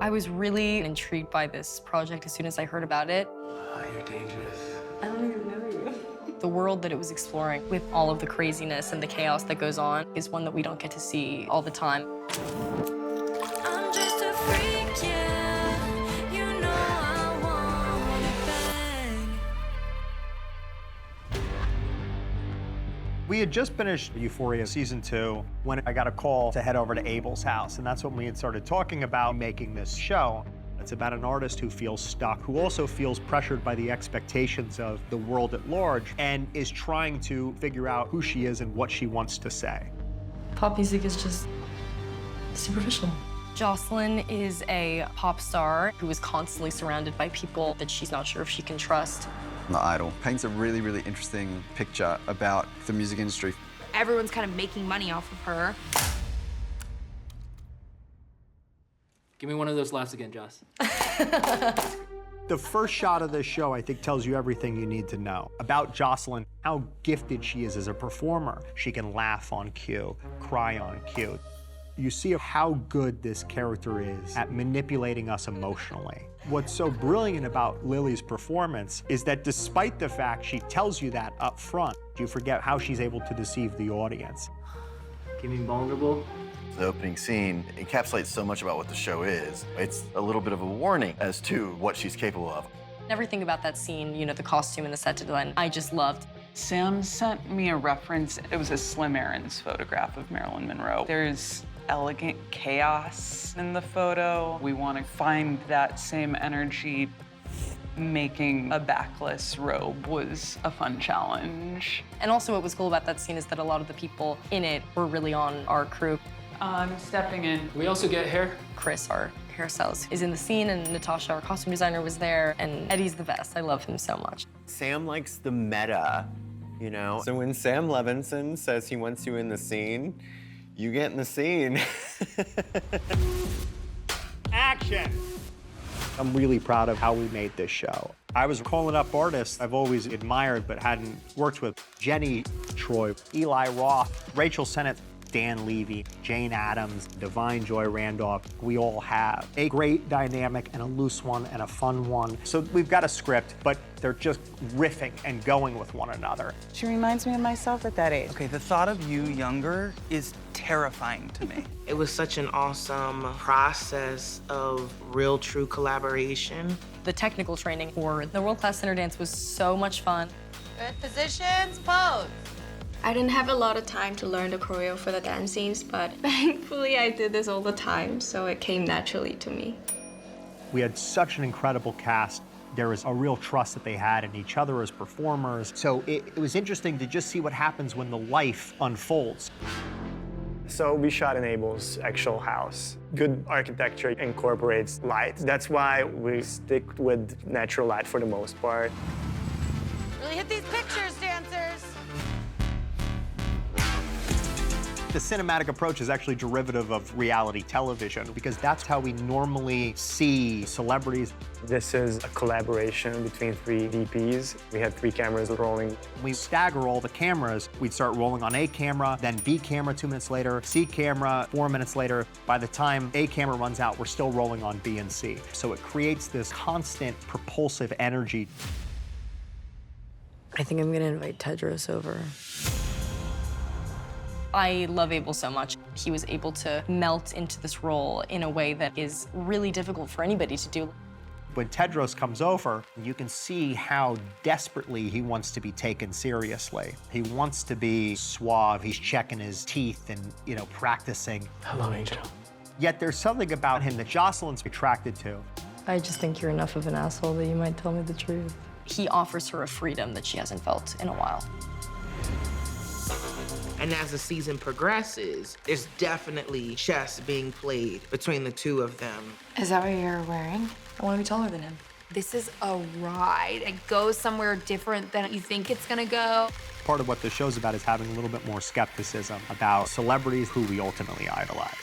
I was really intrigued by this project as soon as I heard about it. Oh, you're dangerous. I don't even know you. The world that it was exploring with all of the craziness and the chaos that goes on is one that we don't get to see all the time. I'm just a freak, yeah. You know I want it bang. We had just finished Euphoria Season 2 when I got a call to head over to Abel's house, and that's when we had started talking about making this show. It's about an artist who feels stuck, who also feels pressured by the expectations of the world at large, and is trying to figure out who she is and what she wants to say. Pop music is just superficial. Jocelyn is a pop star who is constantly surrounded by people that she's not sure if she can trust. The Idol paints a really, really interesting picture about the music industry. Everyone's kind of making money off of her. Give me one of those laughs again, Joss. The first shot of this show, I think, tells you everything you need to know about Jocelyn, how gifted she is as a performer. She can laugh on cue, cry on cue. You see how good this character is at manipulating us emotionally. What's so brilliant about Lily's performance is that despite the fact she tells you that up front, you forget how she's able to deceive the audience. Give me vulnerable. The opening scene encapsulates so much about what the show is. It's a little bit of a warning as to what she's capable of. Everything about that scene, you know, the costume and the set design, I just loved. Sam sent me a reference. It was a Slim Aarons photograph of Marilyn Monroe. There's elegant chaos in the photo. We want to find that same energy. Making a backless robe was a fun challenge. And also what was cool about that scene is that a lot of the people in it were really on our crew. I'm stepping in. We also get hair. Chris, our hairstylist, is in the scene, and Natasha, our costume designer, was there, and Eddie's the best. I love him so much. Sam likes the meta, you know? So when Sam Levinson says he wants you in the scene, you get in the scene. Action! I'm really proud of how we made this show. I was calling up artists I've always admired but hadn't worked with. Jenny Troy, Eli Roth, Rachel Sennett, Dan Levy, Jane Addams, Divine Joy Randolph. We all have a great dynamic and a loose one and a fun one. So we've got a script, but they're just riffing and going with one another. She reminds me of myself at that age. Okay, the thought of you younger is terrifying to me. It was such an awesome process of real, true collaboration. The technical training for the World Class Center Dance was so much fun. Good positions, pose. I didn't have a lot of time to learn the choreo for the dance scenes, but thankfully I did this all the time, so it came naturally to me. We had such an incredible cast. There was a real trust that they had in each other as performers. So it was interesting to just see what happens when the life unfolds. So we shot in Abel's actual house. Good architecture incorporates light. That's why we stick with natural light for the most part. Really hit these pictures, dancers. The cinematic approach is actually derivative of reality television because that's how we normally see celebrities. This is a collaboration between 3 DPs. We had 3 cameras rolling. We stagger all the cameras. We'd start rolling on A camera, then B camera 2 minutes later, C camera 4 minutes later. By the time A camera runs out, we're still rolling on B and C. So it creates this constant propulsive energy. I think I'm gonna invite Tedros over. I love Abel so much. He was able to melt into this role in a way that is really difficult for anybody to do. When Tedros comes over, you can see how desperately he wants to be taken seriously. He wants to be suave. He's checking his teeth and, you know, practicing. Hello, Angel. Yet there's something about him that Jocelyn's attracted to. I just think you're enough of an asshole that you might tell me the truth. He offers her a freedom that she hasn't felt in a while. And as the season progresses, there's definitely chess being played between the two of them. Is that what you're wearing? I want to be taller than him. This is a ride. It goes somewhere different than you think it's gonna go. Part of what the show's about is having a little bit more skepticism about celebrities who we ultimately idolize.